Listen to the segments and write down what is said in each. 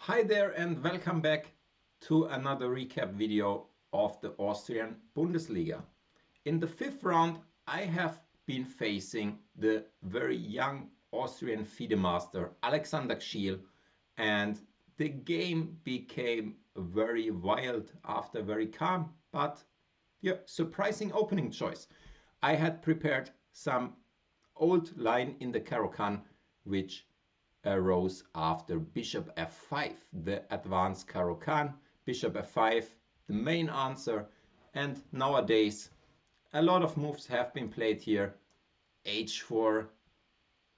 Hi there and welcome back to another recap video of the Austrian Bundesliga. In the fifth round I have been facing the very young Austrian FIDE-Master Gschiel, and the game became very wild after very calm but surprising opening choice. I had prepared some old line in the Caro-Kann which arose after bishop f5, the advanced Caro-Kann, bishop f5, the main answer, and nowadays a lot of moves have been played here. h4,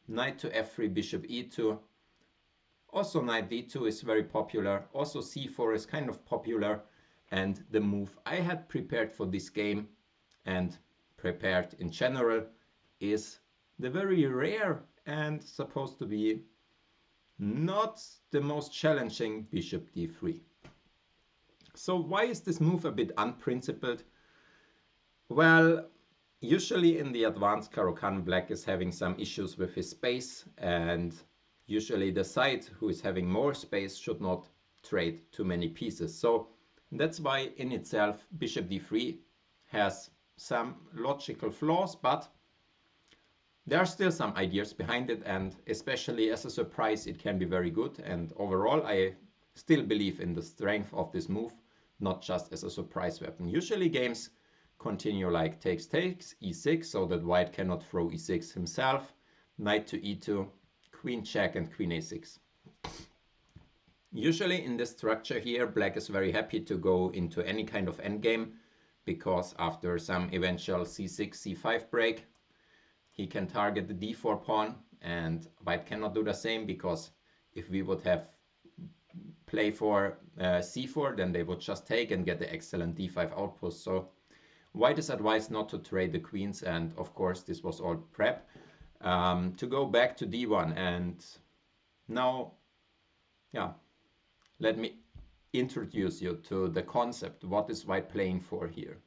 knight to f3, bishop e2, also knight d2 is very popular, also c4 is kind of popular, and the move I had prepared for this game and prepared in general is the very rare and supposed to be not the most challenging bishop d3. So why is this move a bit unprincipled? Well, usually in the advanced Caro-Kann, black is having some issues with his space, and usually the side who is having more space should not trade too many pieces. So that's why in itself bishop d3 has some logical flaws, but there are still some ideas behind it, and especially as a surprise it can be very good. And overall I still believe in the strength of this move, not just as a surprise weapon. Usually games continue like takes e6, so that white cannot throw e6 himself, knight to e2, queen check, and queen a6. Usually in this structure here black is very happy to go into any kind of endgame, because after some eventual c6 c5 break he can target the d4 pawn, and white cannot do the same, because if we would have play for c4, then they would just take and get the excellent d5 outpost. So white is advised not to trade the queens, and of course this was all prep to go back to d1. And now let me introduce you to the concept. What is white playing for here?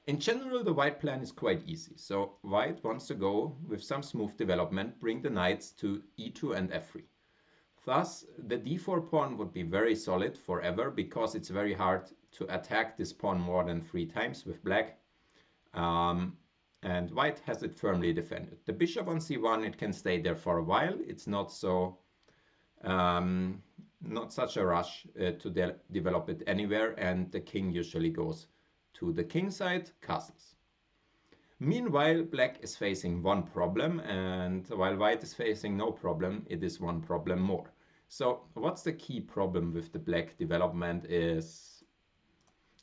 In general, the white plan is quite easy. So white wants to go with some smooth development, bring the knights to e2 and f3. Thus, the d4 pawn would be very solid forever, because it's very hard to attack this pawn more than 3 times with black. And white has it firmly defended. The bishop on c1, it can stay there for a while. It's not so not such a rush to develop it anywhere, and the king usually goes to the kingside, castles. Meanwhile, black is facing one problem, and while white is facing no problem, it is one problem more. So what's the key problem with the black development is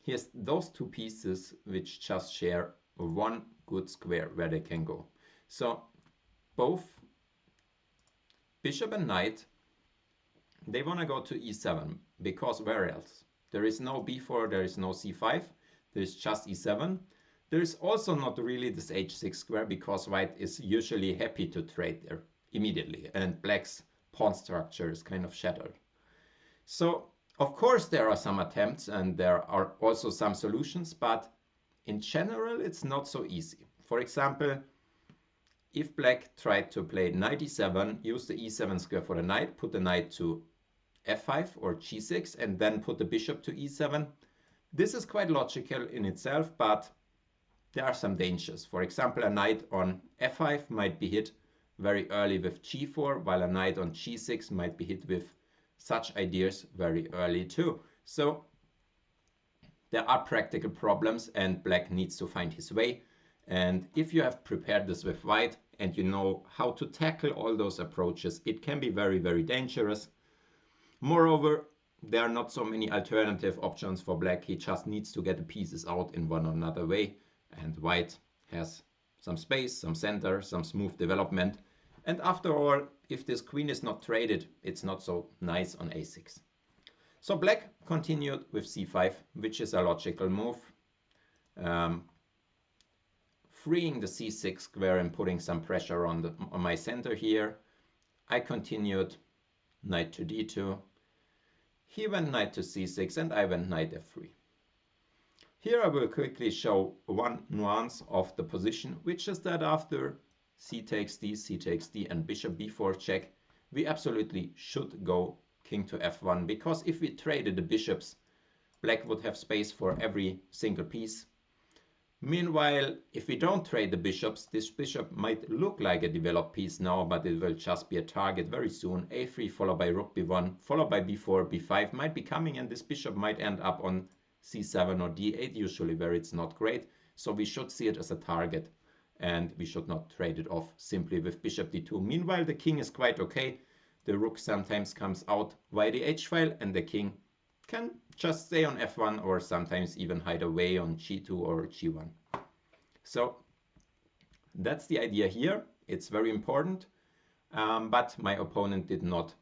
here's those two pieces which just share one good square where they can go. So both bishop and knight, they want to go to e7, because where else? There is no b4, there is no c5. There's just e7. There's also not really this h6 square, because white is usually happy to trade there immediately, and black's pawn structure is kind of shattered. So of course there are some attempts and there are also some solutions, but in general it's not so easy. For example, if black tried to play knight e7, use the e7 square for the knight, put the knight to f5 or g6, and then put the bishop to e7, this is quite logical in itself, but there are some dangers. For example, a knight on f5 might be hit very early with g4, while a knight on g6 might be hit with such ideas very early too. So there are practical problems, and black needs to find his way. And if you have prepared this with white and you know how to tackle all those approaches, it can be very, very dangerous. Moreover, there are not so many alternative options for black. He just needs to get the pieces out in one or another way, and white has some space, some center, some smooth development. And after all, if this queen is not traded, it's not so nice on a6. So black continued with c5, which is a logical move, freeing the c6 square and putting some pressure on my center here. I continued knight to d2. He went knight to c6 and I went knight f3. Here I will quickly show one nuance of the position, which is that after c takes d, and bishop b4 check, we absolutely should go king to f1, because if we traded the bishops, black would have space for every single piece. Meanwhile, if we don't trade the bishops, this bishop might look like a developed piece now, but it will just be a target very soon. a3 followed by rook b1, followed by b4, b5 might be coming, and this bishop might end up on c7 or d8 usually, where it's not great. So we should see it as a target, and we should not trade it off simply with bishop d2. Meanwhile, the king is quite okay. The rook sometimes comes out via the h-file, and the king can just stay on f1 or sometimes even hide away on g2 or g1. So that's the idea here. It's very important, but my opponent did not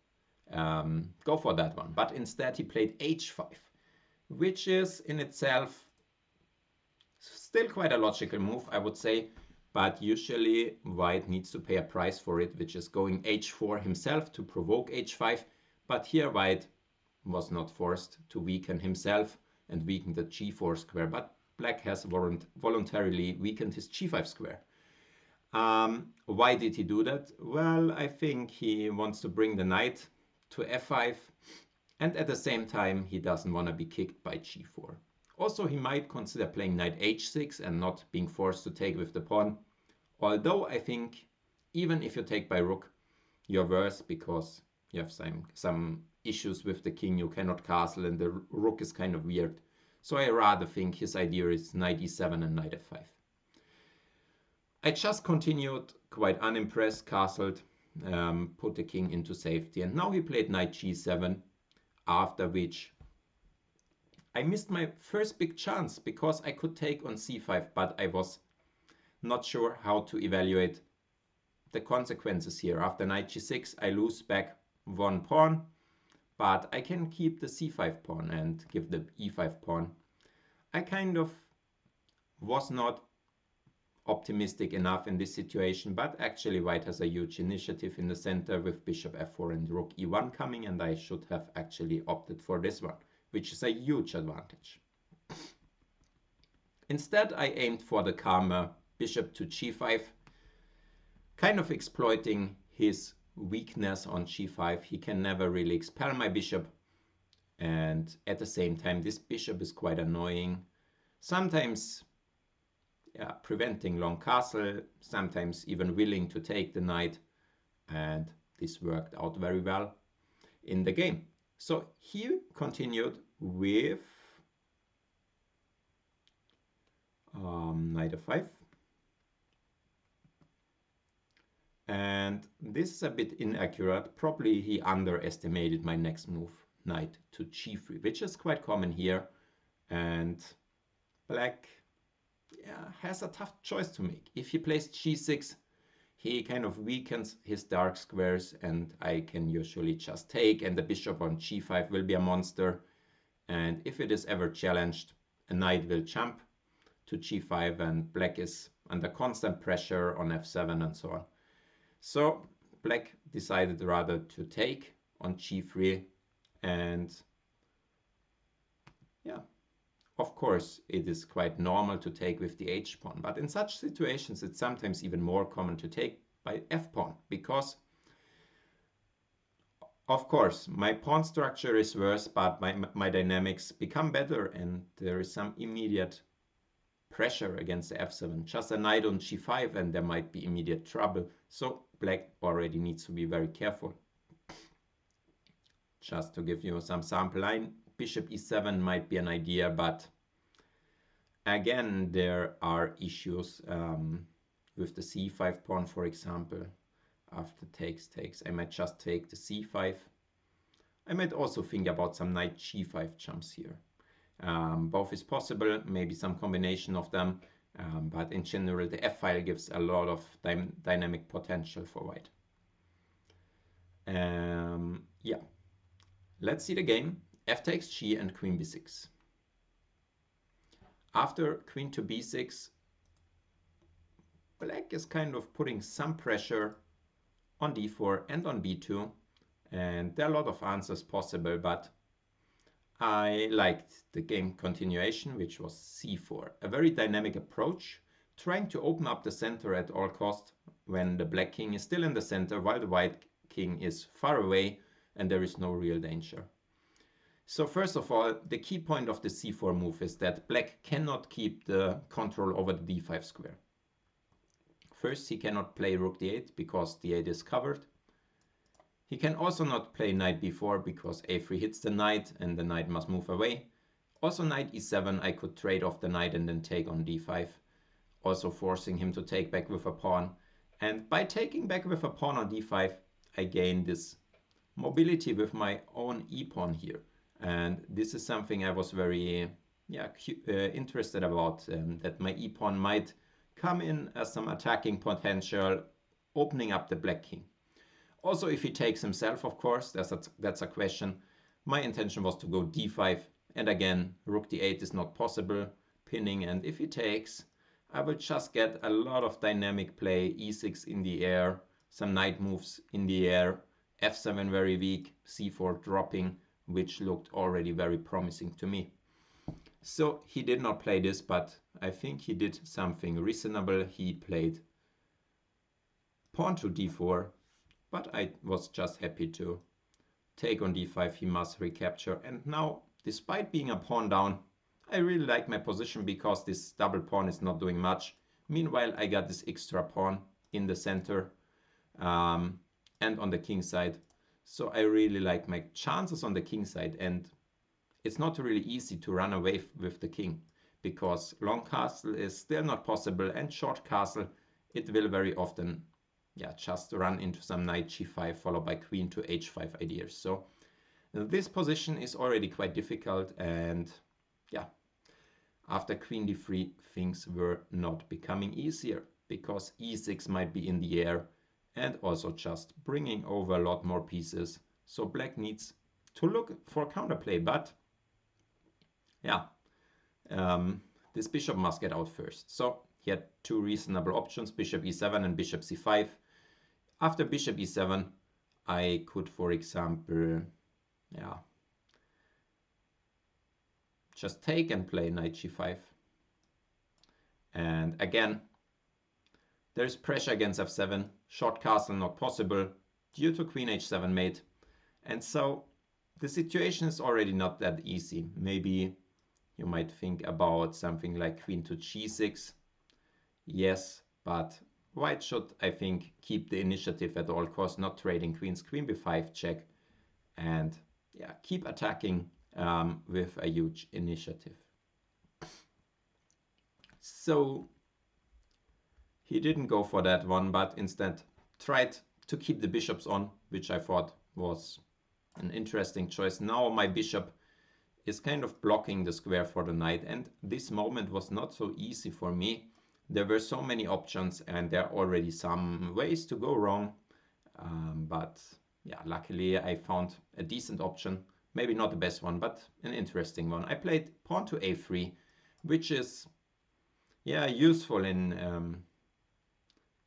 go for that one. But instead he played h5, which is in itself still quite a logical move, I would say. But usually white needs to pay a price for it, which is going h4 himself to provoke h5. But here white was not forced to weaken himself and weaken the g4 square, but black has voluntarily weakened his g5 square. Why did he do that? Well, I think he wants to bring the knight to f5, and at the same time he doesn't want to be kicked by g4. Also, he might consider playing knight h6 and not being forced to take with the pawn, although I think even if you take by rook, you're worse because you have some issues with the king, you cannot castle, and the rook is kind of weird. So I rather think his idea is knight e7 and knight f5. I just continued, quite unimpressed, castled, put the king into safety, and now he played knight g7, after which I missed my first big chance because I could take on c5, but I was not sure how to evaluate the consequences here. After knight g6, I lose back one pawn, but I can keep the c5 pawn and give the e5 pawn. I kind of was not optimistic enough in this situation, but actually white has a huge initiative in the center with bishop f4 and rook e1 coming, and I should have actually opted for this one, which is a huge advantage. Instead, I aimed for the calmer bishop to g5, kind of exploiting his weakness on g5. He can never really expel my bishop, and at the same time this bishop is quite annoying, sometimes preventing long castle, sometimes even willing to take the knight, and this worked out very well in the game. So he continued with knight f5. And this is a bit inaccurate. Probably he underestimated my next move, knight to g3, which is quite common here. And black has a tough choice to make. If he plays g6, he kind of weakens his dark squares, and I can usually just take, and the bishop on g5 will be a monster. And if it is ever challenged, a knight will jump to g5, and black is under constant pressure on f7 and so on. So black decided rather to take on g3, and of course it is quite normal to take with the h-pawn, but in such situations it's sometimes even more common to take by f-pawn, because of course my pawn structure is worse, but my dynamics become better, and there is some immediate pressure against the f7. Just a knight on g5 and there might be immediate trouble. So black already needs to be very careful. Just to give you some sample line, bishop e7 might be an idea, but again there are issues with the c5 pawn, for example. After takes, I might just take the c5. I might also think about some knight g5 jumps here. Both is possible, maybe some combination of them, but in general the f-file gives a lot of dynamic potential for white. Let's see the game. F takes g and queen b6. After queen to b6, black is kind of putting some pressure on d4 and on b2, and there are a lot of answers possible, but I liked the game continuation, which was c4, a very dynamic approach, trying to open up the center at all cost when the black king is still in the center while the white king is far away, and there is no real danger. So first of all, the key point of the c4 move is that black cannot keep the control over the d5 square. First, he cannot play rook d8 because d8 is covered. He can also not play knight b4 because a3 hits the knight and the knight must move away. Also knight e7, I could trade off the knight and then take on d5, also forcing him to take back with a pawn. And by taking back with a pawn on d5, I gain this mobility with my own e-pawn here. And this is something I was very interested about, that my e-pawn might come in as some attacking potential, opening up the black king. Also, if he takes himself, of course, that's a question. My intention was to go d5, and again, rook d8 is not possible, pinning, and if he takes, I will just get a lot of dynamic play, e6 in the air, some knight moves in the air, f7 very weak, c4 dropping, which looked already very promising to me. So he did not play this, but I think he did something reasonable. He played pawn to d4, but I was just happy to take on d5, he must recapture. And now, despite being a pawn down, I really like my position because this double pawn is not doing much. Meanwhile, I got this extra pawn in the center and on the king side. So I really like my chances on the king side, and it's not really easy to run away with the king because long castle is still not possible, and short castle, it will very often just run into some knight g5 followed by queen to h5 ideas. So this position is already quite difficult, and after queen d3 things were not becoming easier because e6 might be in the air and also just bringing over a lot more pieces. So black needs to look for counterplay, but this bishop must get out first. So he had two reasonable options, bishop e7 and bishop c5. After bishop e7, I could, for example, just take and play knight g5. And again, there's pressure against f7, short castle not possible due to queen h7 mate. And so the situation is already not that easy. Maybe you might think about something like queen to g6. Yes, but white should, I think, keep the initiative at all costs, not trading queens, queen b5 check, and keep attacking with a huge initiative. So he didn't go for that one, but instead tried to keep the bishops on, which I thought was an interesting choice. Now my bishop is kind of blocking the square for the knight, and this moment was not so easy for me. There were so many options, and there are already some ways to go wrong. But luckily I found a decent option. Maybe not the best one, but an interesting one. I played pawn to a3, which is useful in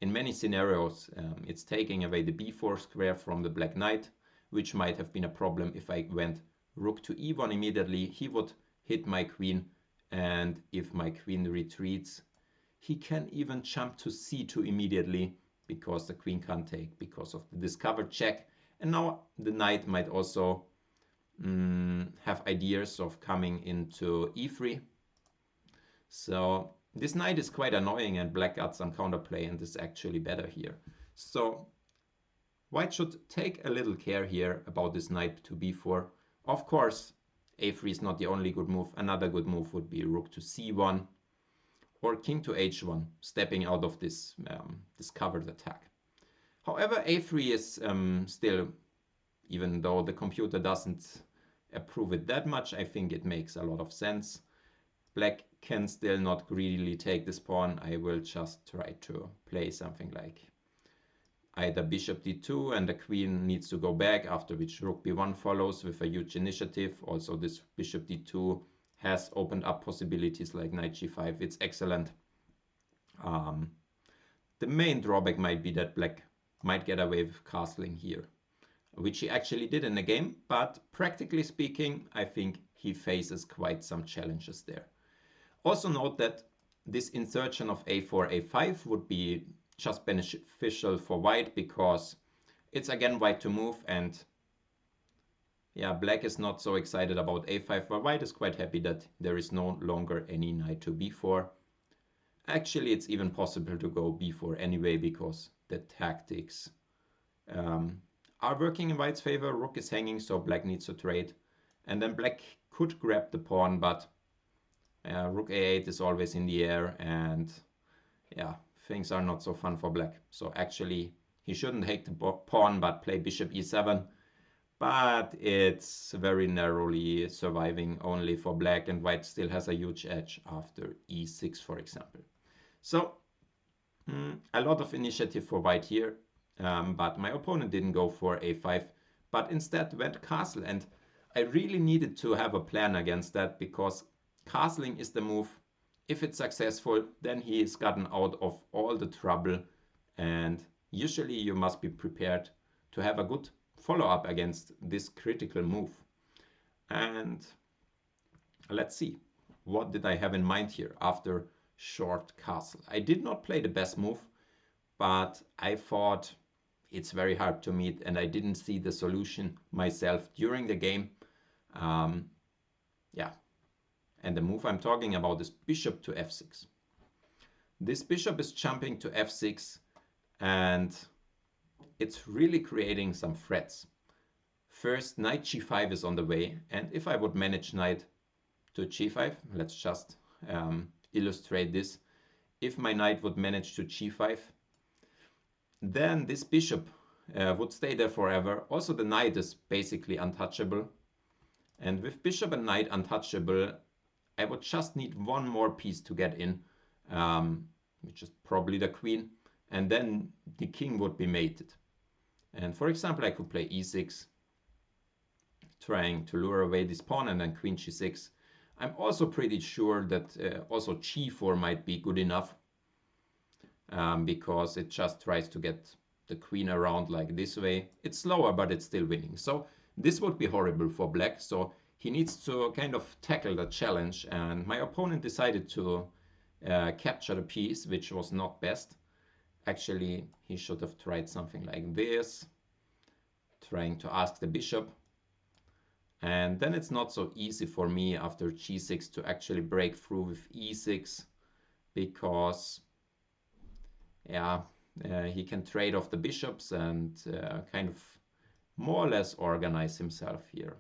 many scenarios. It's taking away the b4 square from the black knight, which might have been a problem if I went rook to e1 immediately. He would hit my queen, and if my queen retreats, he can even jump to c2 immediately because the queen can't take because of the discovered check. And now the knight might also have ideas of coming into e3. So this knight is quite annoying, and black got some counterplay and is actually better here. So white should take a little care here about this knight to b4. Of course, a3 is not the only good move. Another good move would be rook to c1 or king to h1, stepping out of this discovered attack. However, a3 is still, even though the computer doesn't approve it that much, I think it makes a lot of sense. Black can still not greedily take this pawn. I will just try to play something like either bishop d2 and the queen needs to go back, after which rook b1 follows with a huge initiative. Also this bishop d2 has opened up possibilities like knight g5. It's excellent. The main drawback might be that black might get away with castling here, which he actually did in the game, but practically speaking, I think he faces quite some challenges there. Also note that this insertion of a4, a5 would be just beneficial for white because it's again white to move, and Yeah, black is not so excited about a5, but white is quite happy that there is no longer any knight to b4. Actually, it's even possible to go b4 anyway, because the tactics are working in white's favor. Rook is hanging, so black needs to trade. And then black could grab the pawn, but rook a8 is always in the air, and yeah, things are not so fun for black. So actually, he shouldn't take the pawn, but play bishop e7. But it's very narrowly surviving only for black, and white still has a huge edge after e6, for example. So a lot of initiative for white here, but my opponent didn't go for a5, but instead went castle, and I really needed to have a plan against that, because castling is the move. If it's successful, then he is gotten out of all the trouble, and usually you must be prepared to have a good follow-up against this critical move. And let's see, what did I have in mind here after short castle? I did not play the best move, but I thought it's very hard to meet, and I didn't see the solution myself during the game. Yeah, and the move I'm talking about is bishop to f6. This bishop is jumping to f6, and it's really creating some threats. First, knight g5 is on the way, and if I would manage knight to g5, let's just illustrate this. If my knight would manage to g5, then this bishop would stay there forever. Also, the knight is basically untouchable. And with bishop and knight untouchable, I would just need one more piece to get in, which is probably the queen, and then the king would be mated. And for example, I could play e6, trying to lure away this pawn, and then queen g6. I'm also pretty sure that also g4 might be good enough, because it just tries to get the queen around like this way. It's slower, but it's still winning. So this would be horrible for black. So he needs to kind of tackle the challenge, and my opponent decided to capture the piece, which was not best. Actually, he should have tried something like this, trying to ask the bishop. And then it's not so easy for me after g6 to actually break through with e6, because yeah, he can trade off the bishops and kind of more or less organize himself here.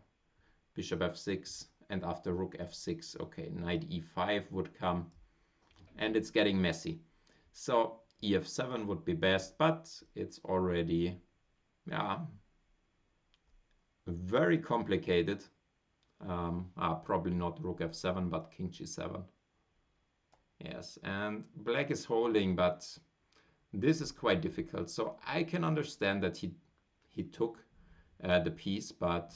Bishop f6, and after rook f6, okay, knight e5 would come, and it's getting messy. So ef7 would be best, but it's already, yeah, very complicated. Probably not rook f7, but king g7. Yes, and black is holding, but this is quite difficult. So I can understand that he took the piece, but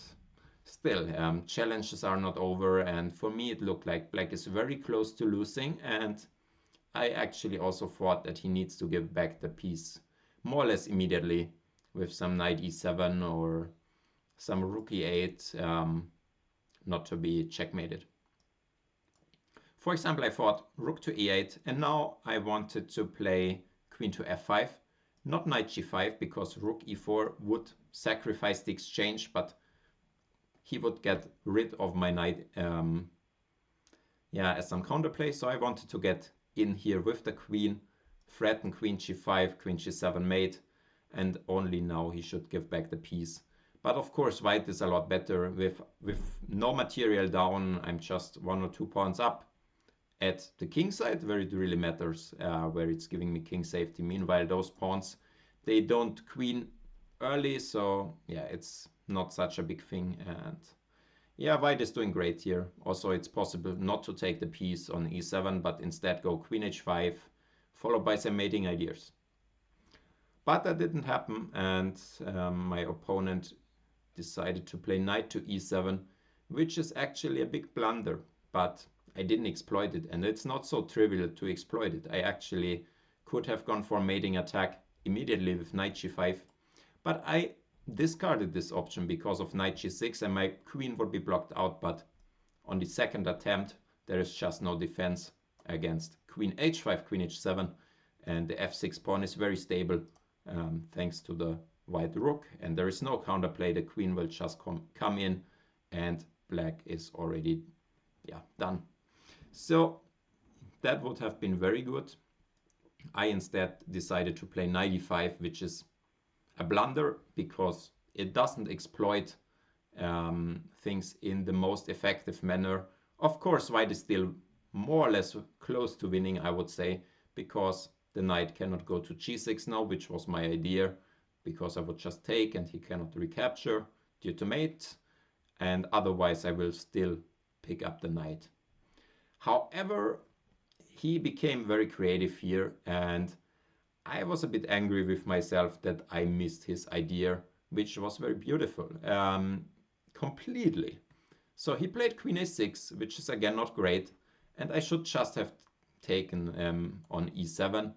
still, challenges are not over, and for me it looked like black is very close to losing, and I actually also thought that he needs to give back the piece more or less immediately with some knight e7 or some rook e8, not to be checkmated. For example, I thought rook to e8, and now I wanted to play queen to f5, not knight g5, because rook e4 would sacrifice the exchange, but he would get rid of my knight as some counterplay. So I wanted to get in here with the queen, threaten queen g5, queen g7 mate, and only now he should give back the piece. But of course, white is a lot better with no material down. I'm just 1 or 2 pawns up at the king side, where it really matters, where it's giving me king safety. Meanwhile, those pawns, they don't queen early, so yeah, it's not such a big thing. And yeah, white is doing great here. Also, it's possible not to take the piece on e7, but instead go queen h5, followed by some mating ideas. But that didn't happen, and my opponent decided to play knight to e7, which is actually a big blunder, but I didn't exploit it, and it's not so trivial to exploit it. I actually could have gone for a mating attack immediately with knight g5, but I discarded this option because of knight g6, and my queen would be blocked out. But on the second attempt, there is just no defense against queen h5, queen h7, and the f6 pawn is very stable, thanks to the white rook, and there is no counterplay. The queen will just come in, and black is already done. So that would have been very good. I instead decided to play knight e5, which is a blunder because it doesn't exploit things in the most effective manner. Of course, white is still more or less close to winning, I would say, because the knight cannot go to g6 now, which was my idea, because I would just take and he cannot recapture due to mate, and otherwise I will still pick up the knight. However, he became very creative here, and I was a bit angry with myself that I missed his idea, which was very beautiful, completely. So he played queen a6, which is again not great, and I should just have taken on e7.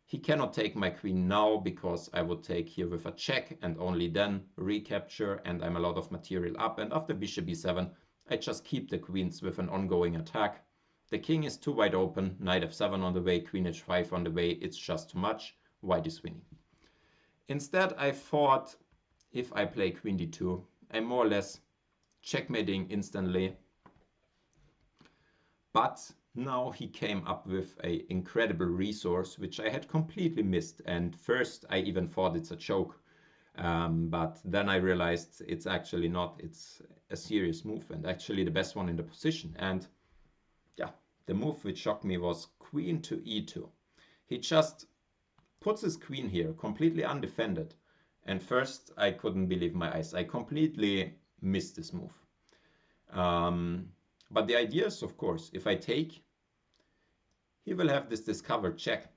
He cannot take my queen now because I would take here with a check and only then recapture, and I'm a lot of material up, and after bishop e7 I just keep the queens with an ongoing attack. The king is too wide open, knight f7 on the way, queen h5 on the way, it's just too much, white is winning. Instead I thought if I play queen d2, I'm more or less checkmating instantly, but now he came up with an incredible resource which I had completely missed, and first I even thought it's a joke, but then I realized it's actually not, it's a serious move and actually the best one in the position. And yeah, the move which shocked me was queen to e2. He just puts his queen here completely undefended, and first I couldn't believe my eyes. I completely missed this move. But the idea is, of course, if I take, he will have this discovered check,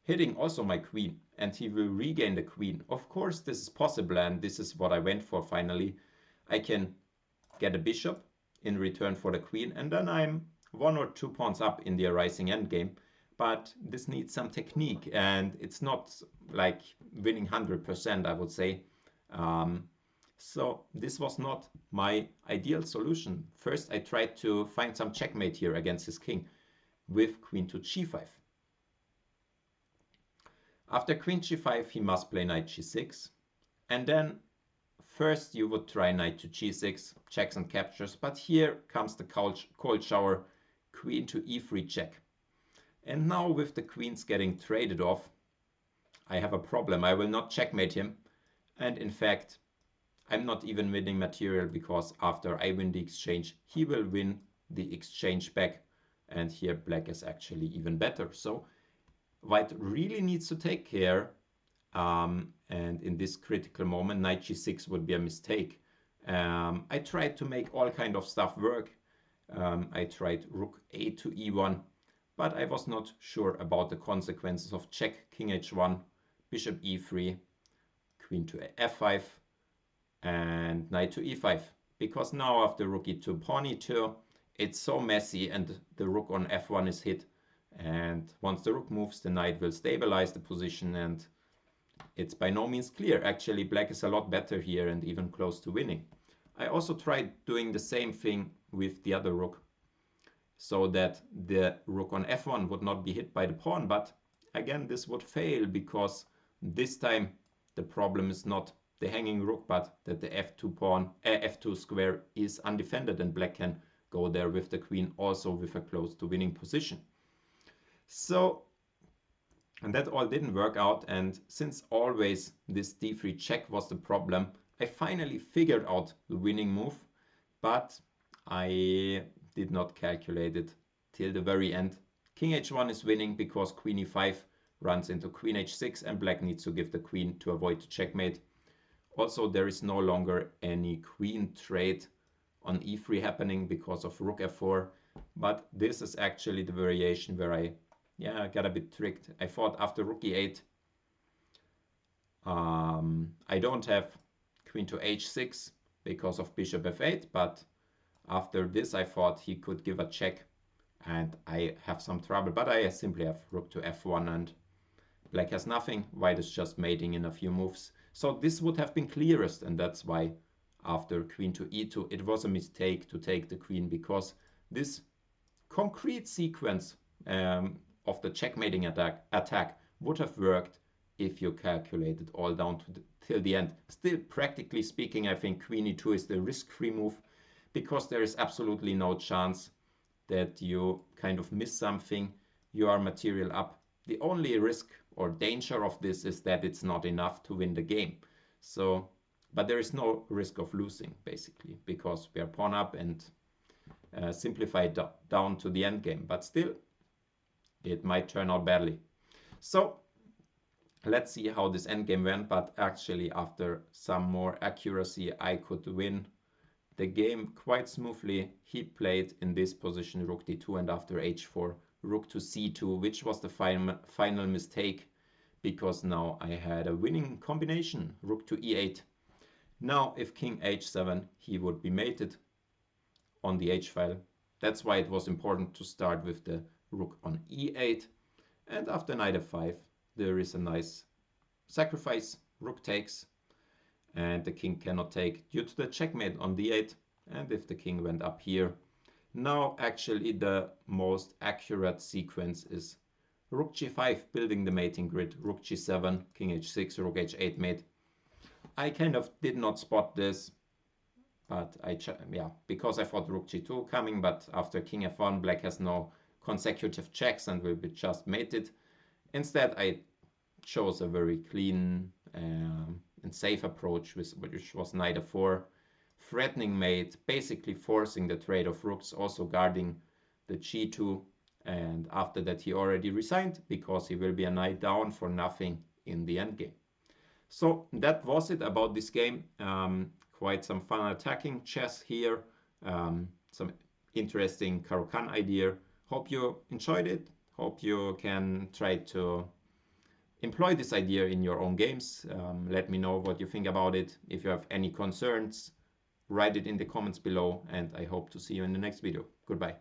hitting also my queen, and he will regain the queen. Of course, this is possible, and this is what I went for finally. I can get a bishop in return for the queen, and then I'm 1 or 2 pawns up in the rising endgame. But this needs some technique, and it's not like winning 100%, I would say. So this was not my ideal solution. First, I tried to find some checkmate here against his king with queen to g5. After queen g5, he must play knight g6. And then first you would try knight to g6, checks and captures. But here comes the cold shower, queen to e3 check. And now with the queens getting traded off, I have a problem. I will not checkmate him. And in fact, I'm not even winning material, because after I win the exchange, he will win the exchange back. And here black is actually even better. So white really needs to take care. And in this critical moment, knight g6 would be a mistake. I tried to make all kind of stuff work. I tried rook a to e1. But I was not sure about the consequences of check, king h1, bishop e3, queen to f5, and knight to e5. Because now after rook e2, pawn e2, it's so messy, and the rook on f1 is hit. And once the rook moves, the knight will stabilize the position, and it's by no means clear. Actually, black is a lot better here and even close to winning. I also tried doing the same thing with the other rook, so that the rook on f1 would not be hit by the pawn, but again this would fail, because this time the problem is not the hanging rook, but that the f2 square is undefended, and black can go there with the queen, also with a close to winning position. So, and that all didn't work out, and since always this d3 check was the problem, I finally figured out the winning move, but I did not calculate it till the very end. King h1 is winning because queen e5 runs into queen h6, and black needs to give the queen to avoid the checkmate. Also, there is no longer any queen trade on e3 happening because of rook f4, but this is actually the variation where I got a bit tricked. I thought after rook e8 I don't have queen to h6 because of bishop f8, but after this I thought he could give a check and I have some trouble, but I simply have rook to f1 and black has nothing. White is just mating in a few moves. So this would have been clearest, and that's why after queen to e2 it was a mistake to take the queen, because this concrete sequence of the checkmating attack would have worked if you calculate it all down to till the end. Still, practically speaking, I think queen e2 is the risk-free move, because there is absolutely no chance that you kind of miss something. You are material up. The only risk or danger of this is that it's not enough to win the game. So, but there is no risk of losing, basically, because we are pawn up and simplify down to the end game. But still, it might turn out badly. So let's see how this endgame went, but actually after some more accuracy I could win the game quite smoothly. He played in this position rook d2, and after h4 rook to c2, which was the final mistake, because now I had a winning combination, rook to e8. Now if king h7, he would be mated on the h-file. That's why it was important to start with the rook on e8, and after knight f5 there is a nice sacrifice, rook takes, and the king cannot take due to the checkmate on d8. And if the king went up here, now actually the most accurate sequence is rook g5, building the mating grid, rook g7, king h6, rook h8 mate. I kind of did not spot this, but because I thought rook g2 coming, but after king f1 black has no consecutive checks and will be just mated. Instead I chose a very clean and safe approach, which was knight f4, threatening mate, basically forcing the trade of rooks, also guarding the g2, and after that he already resigned because he will be a knight down for nothing in the endgame. So that was it about this game. Quite some fun attacking chess here, some interesting Caro-Kann idea. Hope you enjoyed it. Hope you can try to employ this idea in your own games. Let me know what you think about it. If you have any concerns, write it in the comments below, and I hope to see you in the next video. Goodbye.